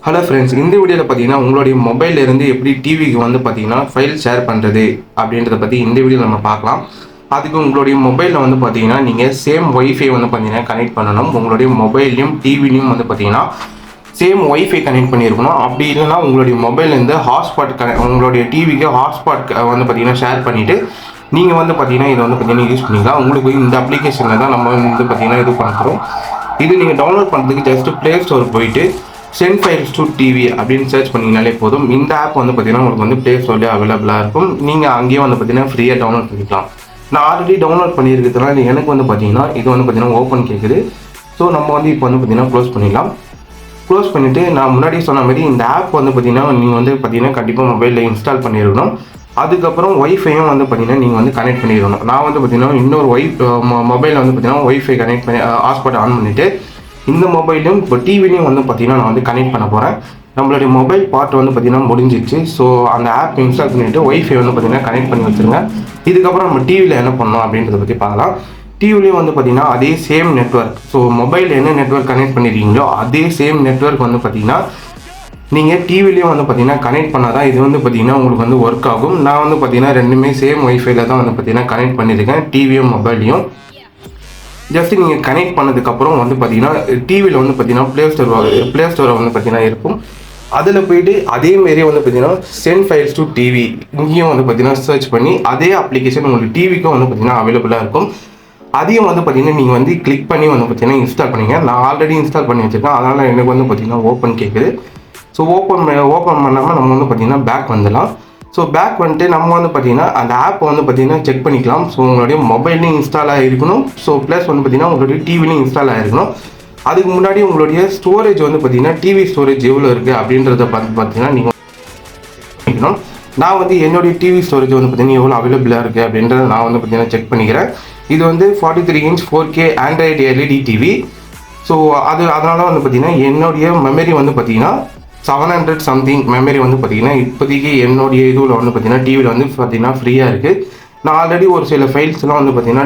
Hello friends, இந்த வீடியோவில் பார்த்தீங்கன்னா உங்களுடைய மொபைல்ல இருந்து எப்படி டிவிக்கு வந்து பார்த்தீங்கன்னா ஃபைல் ஷேர் பண்ணுறது அப்படின்றத பற்றி இந்த வீடியோவில் நம்ம பார்க்கலாம். அதுக்கு உங்களுடைய மொபைலில் வந்து பார்த்தீங்கன்னா நீங்கள் சேம் ஒய்ஃபை வந்து பார்த்தீங்கன்னா கனெக்ட் பண்ணணும். உங்களுடைய மொபைல்லையும் டிவிலையும் வந்து பார்த்தீங்கன்னா சேம் ஒய்ஃபை கனெக்ட் பண்ணியிருக்கணும். அப்படி இல்லைன்னா உங்களுடைய மொபைல்லேருந்து ஹாட்ஸ்பாட் உங்களுடைய டிவிக்கு ஹாட்ஸ்பாட் வந்து பார்த்தீங்கன்னா ஷேர் பண்ணிவிட்டு நீங்கள் வந்து பார்த்தீங்கன்னா இதை வந்து பார்த்தீங்கன்னா யூஸ் பண்ணிக்கலாம். உங்களுக்கு இந்த அப்ளிகேஷனில் தான் நம்ம வந்து பார்த்தீங்கன்னா இது பண்ணுறோம். இது நீங்கள் டவுன்லோட் பண்ணுறதுக்கு ஜஸ்ட் ப்ளே ஸ்டோர் போயிட்டு சென்ட் ஃபைல்ஸ் டு டிவி அப்படின்னு சர்ச் பண்ணிங்கனாலே போதும். இந்த ஆப் வந்து பார்த்தீங்கன்னா உங்களுக்கு வந்து ப்ளே ஸ்டோர்லேயே அவைலபிளாக இருக்கும். நீங்கள் அங்கேயே வந்து பார்த்தீங்கன்னா ஃப்ரீயாக டவுன்லோட் பண்ணிக்கலாம். நான் ஆல்ரெடி டவுன்லோட் பண்ணியிருக்கிறதுனால எனக்கு வந்து பார்த்தீங்கன்னா இது வந்து பார்த்தீங்கன்னா ஓப்பன் கேட்குது. ஸோ நம்ம வந்து இப்போ வந்து பார்த்தீங்கன்னா க்ளோஸ் பண்ணிடலாம். க்ளோஸ் பண்ணிவிட்டு நான் முன்னாடி சொன்ன மாதிரி இந்த ஆப் வந்து பார்த்தீங்கன்னா நீங்கள் வந்து பார்த்தீங்கன்னா கண்டிப்பாக மொபைலில் இன்ஸ்டால் பண்ணியிருக்கணும். அதுக்கப்புறம் ஒய்ஃபையும் வந்து பார்த்தீங்கன்னா நீங்கள் வந்து கனெக்ட் பண்ணிடணும். நான் வந்து பார்த்தீங்கன்னா இன்னொரு மொபைலில் வந்து பார்த்தீங்கன்னா ஒய்ஃபை கனெக்ட் பண்ணி ஹாட்ஸ்பாட் ஆன் பண்ணிவிட்டு இந்த மொபைலும் இப்போ டிவிலையும் வந்து பார்த்தீங்கன்னா நான் வந்து கனெக்ட் பண்ண போகிறேன். நம்மளுடைய மொபைல் பார்ட் வந்து பார்த்தீங்கன்னா முடிஞ்சிச்சு. ஸோ அந்த ஆப் இன்ஸ்டால் பண்ணிவிட்டு ஒய்ஃபை வந்து பார்த்தீங்கன்னா கனெக்ட் பண்ணி வச்சுருங்க. இதுக்கப்புறம் நம்ம டிவியில் என்ன பண்ணணும் அப்படின்றத பற்றி பார்க்கலாம். டிவிலையும் வந்து பார்த்தீங்கன்னா அதே சேம் நெட்வொர்க். ஸோ மொபைல் என்ன நெட்வொர்க் கனெக்ட் பண்ணியிருக்கீங்களோ அதே சேம் நெட்வொர்க் வந்து பார்த்தீங்கன்னா நீங்கள் டிவிலையும் வந்து பார்த்தீங்கன்னா கனெக்ட் பண்ணால் தான் இது வந்து பார்த்தீங்கன்னா உங்களுக்கு வந்து ஒர்க் ஆகும். நான் வந்து பார்த்தீங்கன்னா ரெண்டுமே சேம் ஒய்ஃபைல தான் வந்து பார்த்தீங்கன்னா கனெக்ட் பண்ணியிருக்கேன், டிவியும் மொபைலையும். ஜஸ்ட் நீங்கள் கனெக்ட் பண்ணதுக்கப்புறம் வந்து பார்த்தீங்கன்னா டிவியில் வந்து பார்த்தீங்கன்னா ப்ளே ஸ்டோரை வந்து பார்த்தீங்கன்னா இருக்கும். அதில் போயிட்டு அதேமாரியே வந்து பார்த்தீங்கன்னா சென்ட் ஃபைல்ஸ் டு டிவி இங்கேயும் வந்து பார்த்தீங்கன்னா சர்ச் பண்ணி அதே அப்ளிகேஷன் உங்களுக்கு டிவிக்கும் வந்து பார்த்தீங்கன்னா அவைலபிளாக இருக்கும். அதையும் வந்து பார்த்தீங்கன்னா நீங்கள் வந்து கிளிக் பண்ணி வந்து பார்த்தீங்கன்னா இன்ஸ்டால் பண்ணிங்க. நான் ஆல்ரெடி இன்ஸ்டால் பண்ணி வச்சுருக்கேன், அதனால் எனக்கு வந்து பார்த்தீங்கன்னா ஓப்பன் கேட்குது. ஸோ ஓப்பன் பண்ணாமல் நம்ம வந்து பார்த்தீங்கன்னா பேக் வந்துடலாம். ஸோ பேக் வந்துட்டு நம்ம வந்து பார்த்தீங்கன்னா அந்த ஆப்பை வந்து பார்த்தீங்கன்னா செக் பண்ணிக்கலாம். ஸோ உங்களுடைய மொபைல்லையும் இன்ஸ்டால் ஆகிருக்கணும். ஸோ ப்ளஸ் வந்து பார்த்தீங்கன்னா உங்களுடைய டிவிலையும் இன்ஸ்டால் ஆகிருக்கணும். அதுக்கு முன்னாடி உங்களுடைய ஸ்டோரேஜ் வந்து பார்த்தீங்கன்னா டிவி ஸ்டோரேஜ் எவ்வளோ இருக்குது அப்படின்றத பார்த்தீங்கன்னா நீங்கள் பண்ணிக்கணும். நான் வந்து என்னுடைய டிவி ஸ்டோரேஜ் வந்து பார்த்தீங்கன்னா எவ்வளோ அவைலபிளாக இருக்குது அப்படின்றத நான் வந்து பார்த்தீங்கன்னா செக் பண்ணிக்கிறேன். இது வந்து 43 inch 4K Android LED TV. So அதனால வந்து பார்த்தீங்கன்னா என்னுடைய மெமரி வந்து பார்த்தீங்கன்னா 700 சம்திங் மெமரி வந்து பார்த்தீங்கன்னா இப்போதைக்கு என்னுடைய இதுவில் வந்து பார்த்தீங்கன்னா டிவியில் வந்து பார்த்தீங்கன்னா ஃப்ரீயாக இருக்குது. நான் ஆல்ரெடி ஒரு சில ஃபைல்ஸ்லாம் வந்து பார்த்தீங்கன்னா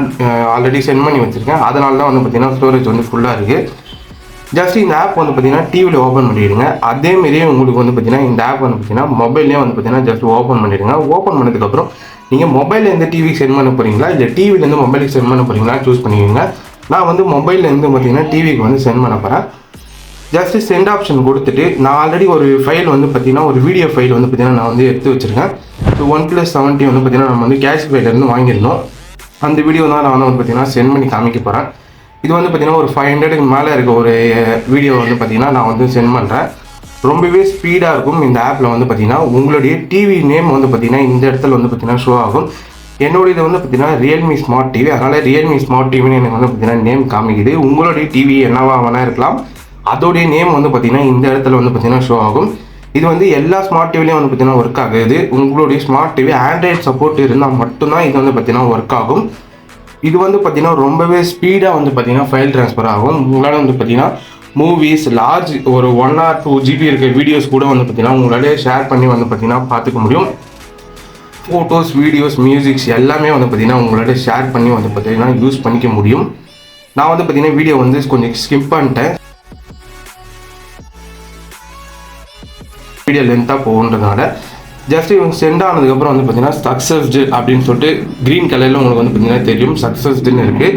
ஆல்ரெடி சென்ட் பண்ணி வச்சுருக்கேன். அதனால தான் வந்து பார்த்தீங்கன்னா ஸ்டோரேஜ் வந்து ஃபுல்லாக இருக்குது. ஜஸ்ட் இந்த ஆப் வந்து பார்த்தீங்கன்னா டிவியில் ஓப்பன் பண்ணிவிடுங்க. அதேமாரியே உங்களுக்கு வந்து பார்த்தீங்கன்னா இந்த ஆப் வந்து பார்த்தீங்கன்னா மொபைல்லேயே வந்து பார்த்தீங்கன்னா ஜஸ்ட் ஓப்பன் பண்ணிவிடுங்க. ஓப்பன் பண்ணதுக்கப்புறம் நீங்கள் மொபைல்லேருந்து டிவிக்கு சென்ட் பண்ண போகிறீங்களா இல்லை டிவிலேருந்து மொபைலுக்கு சென்ட் பண்ண போகிறீங்களா சூஸ் பண்ணிக்கோங்க. நான் வந்து மொபைல்லேருந்து பார்த்தீங்கன்னா டிவிக்கு வந்து சென்ட் பண்ண போகிறேன். ஜஸ்ட் சென்ட் ஆப்ஷன் கொடுத்துட்டு நான் ஆல்ரெடி ஒரு ஃபைல் வந்து பார்த்தீங்கன்னா ஒரு வீடியோ ஃபைல் வந்து பார்த்தீங்கன்னா நான் வந்து எடுத்து வச்சுருக்கேன். ஸோ 1+70 வந்து பார்த்தீங்கன்னா நம்ம வந்து கேஷ் ஃபைலேருந்து வாங்கியிருந்தோம். அந்த வீடியோ தான் நான் வந்து பார்த்தீங்கன்னா சென்ட் பண்ணி காமிக்க போகிறேன். இது வந்து பார்த்தீங்கன்னா ஒரு 500க்கு மேலே இருக்க ஒரு வீடியோ வந்து பார்த்தீங்கன்னா நான் வந்து சென்ட் பண்ணுறேன். ரொம்பவே ஸ்பீடாக இருக்கும். இந்த ஆப்பில் வந்து பார்த்தீங்கன்னா உங்களுடைய டிவி நேம் வந்து பார்த்தீங்கன்னா இந்த இடத்துல வந்து பார்த்தீங்கன்னா ஷோ ஆகும். என்னோட இது வந்து பார்த்தீங்கன்னா ரியல்மி ஸ்மார்ட் டிவி, அதனால் ரியல்மி ஸ்மார்ட் டிவின்னு எனக்கு வந்து பார்த்தீங்கன்னா நேம் காமிக்குது. உங்களுடைய டிவி என்னவா வேணா இருக்கலாம், அதோடைய நேம் வந்து பார்த்தீங்கன்னா இந்த இடத்துல வந்து பார்த்தீங்கன்னா ஷோ ஆகும். இது வந்து எல்லா ஸ்மார்ட் டிவிலையும் வந்து பார்த்தீங்கன்னா ஒர்க் ஆகுது. உங்களுடைய ஸ்மார்ட் டிவி ஆண்ட்ராய்டு சப்போர்ட் இருந்தால் மட்டும்தான் இது வந்து பார்த்தீங்கன்னா ஒர்க் ஆகும். இது வந்து பார்த்தீங்கன்னா ரொம்பவே ஸ்பீடாக வந்து பார்த்தீங்கன்னா ஃபைல் ட்ரான்ஸ்ஃபர் ஆகும். உங்களால் வந்து பார்த்தீங்கன்னா மூவிஸ் லார்ஜ் ஒரு 1 or 2 GB இருக்க வீடியோஸ் கூட வந்து பார்த்தீங்கன்னா உங்களாலே ஷேர் பண்ணி வந்து பார்த்தீங்கன்னா பார்த்துக்க முடியும். ஃபோட்டோஸ், வீடியோஸ், மியூசிக்ஸ் எல்லாமே வந்து பார்த்தீங்கன்னா உங்களால ஷேர் பண்ணி வந்து பார்த்தீங்கன்னா யூஸ் பண்ணிக்க முடியும். நான் வந்து பார்த்தீங்கன்னா வீடியோ வந்து கொஞ்சம் ஸ்கிப் பண்ணிட்டேன். வீடியோ லென்த்தாக போகுன்றதுனால ஜஸ்ட் இவங்க சென்ட் ஆனதுக்கப்புறம் வந்து பார்த்தீங்கன்னா சக்ஸஸ்டு அப்படின்னு சொல்லிட்டு க்ரீன் கலரில் உங்களுக்கு வந்து பார்த்தீங்கன்னா தெரியும் சக்ஸஸ்டுன்னு இருக்குது.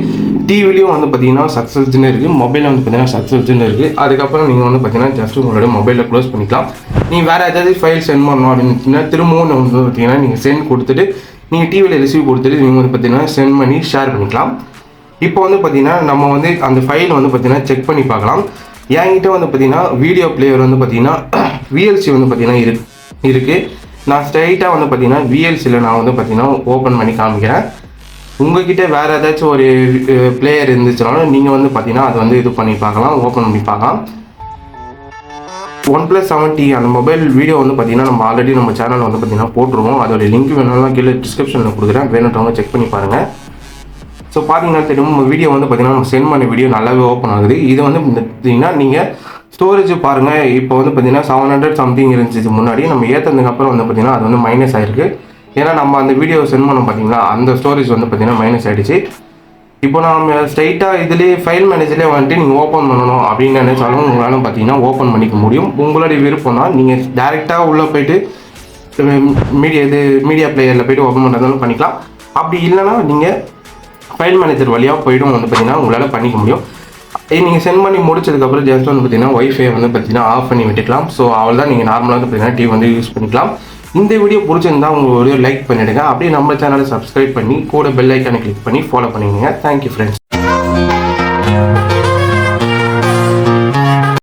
டிவிலையும் வந்து பார்த்தீங்கன்னா சக்ஸஸ்டுன்னு இருக்குது, மொபைலில் வந்து பார்த்தீங்கன்னா சக்ஸஸ்டுன்னு இருக்குது. அதுக்கப்புறம் நீங்கள் வந்து பார்த்தீங்கன்னா ஜஸ்ட் உங்களோட மொபைலில் க்ளோஸ் பண்ணிக்கலாம். நீங்கள் வேறு ஏதாவது ஃபைல் சென்ட் பண்ணணும் அப்படின்னு திரும்பவும் வந்து பார்த்தீங்கன்னா நீங்கள் சென்ட் கொடுத்துட்டு நீங்கள் டிவியில் ரிசீவ் கொடுத்துட்டு நீங்கள் வந்து பார்த்தீங்கன்னா சென்ட் பண்ணி ஷேர் பண்ணிக்கலாம். இப்போ வந்து பார்த்தீங்கன்னா நம்ம வந்து அந்த ஃபைல் வந்து பார்த்தீங்கன்னா செக் பண்ணி பார்க்கலாம். என்கிட்ட வந்து பார்த்தீங்கன்னா வீடியோ பிளேயர் வந்து பார்த்தீங்கன்னா விஎல்சி வந்து பார்த்தீங்கன்னா இருக்குது. நான் ஸ்ட்ரைட்டாக வந்து பார்த்தீங்கன்னா விஎல்சியில் நான் வந்து பார்த்தீங்கன்னா ஓப்பன் பண்ணி காமிக்கிறேன். உங்ககிட்ட வேறு ஏதாச்சும் ஒரு பிளேயர் இருந்துச்சுனாலும் நீங்கள் வந்து பார்த்தீங்கன்னா அதை வந்து இது பண்ணி பார்க்கலாம், ஓப்பன் பண்ணி பார்க்கலாம். 1+70 அந்த மொபைல் வீடியோ வந்து பார்த்தீங்கன்னா நம்ம ஆல்ரெடி நம்ம சேனலில் வந்து பார்த்தீங்கன்னா போட்டுருவோம். அதோட லிங்க் வேணும்னா கீழே டிஸ்கிரிப்ஷனில் கொடுக்குறேன், வேணுன்றவங்க செக் பண்ணி பாருங்கள். ஸோ பார்த்தீங்கன்னா தெரியும் வீடியோ வந்து பார்த்தீங்கன்னா நம்ம சென்ட் பண்ண வீடியோ நல்லாவே ஓப்பன் ஆகுது. இது வந்து பார்த்தீங்கன்னா நீங்கள் ஸ்டோரேஜ் பாருங்கள். இப்போ வந்து பார்த்தீங்கன்னா 700 சம்திங் இருந்துச்சு முன்னாடி, நம்ம ஏற்றதுக்கப்புறம் வந்து பார்த்தீங்கன்னா அது வந்து மைனஸ் ஆகிருக்கு. ஏன்னா நம்ம அந்த வீடியோ சென்ட் பண்ணோம் பார்த்தீங்களா, அந்த ஸ்டோரேஜ் வந்து பார்த்தீங்கன்னா மைனஸ் ஆகிடுச்சு. இப்போ நம்ம ஸ்ட்ரைட்டாக இதுலேயே ஃபைல் மேனேஜர்லேயே வந்துட்டு நீங்கள் ஓப்பன் பண்ணணும் அப்படின்னு நினைச்சாலும் உங்களால் பார்த்தீங்கன்னா ஓப்பன் பண்ணிக்க முடியும். உங்களுடைய விருப்பம் தான். நீங்கள் டேரெக்டாக உள்ளே போய்ட்டு மீடியா பிளேயரில் போய்ட்டு ஓப்பன் பண்ணுறதாலும் பண்ணிக்கலாம். அப்படி இல்லைனா நீங்கள் ஃபைல் மேனேஜர் வழியாக போய்ட்டும் வந்து பார்த்தீங்கன்னா உங்களால் பண்ணிக்க முடியும். நீங்கள் சென்ட் பண்ணி முடிச்சதுக்கப்புறம் ஜஸ்ட் வந்து பார்த்தீங்கன்னா ஒய்ஃபை வந்து பார்த்தீங்கன்னா ஆஃப் பண்ணி விட்டுக்கலாம். ஸோ அவள் தான் நீங்கள் நார்மலாக வந்து பார்த்தீங்கன்னா டிவி வந்து யூஸ் பண்ணிக்கலாம். இந்த வீடியோ பிடிச்சிருந்தா உங்கள் வீடியோ லைக் பண்ணிவிடுங்க. அப்படியே நம்ம சேனலை சப்ஸ்கிரைப் பண்ணி கூட பெல் ஐக்கானை கிளிக் பண்ணி ஃபாலோ பண்ணிக்கோங்க. Thank you friends.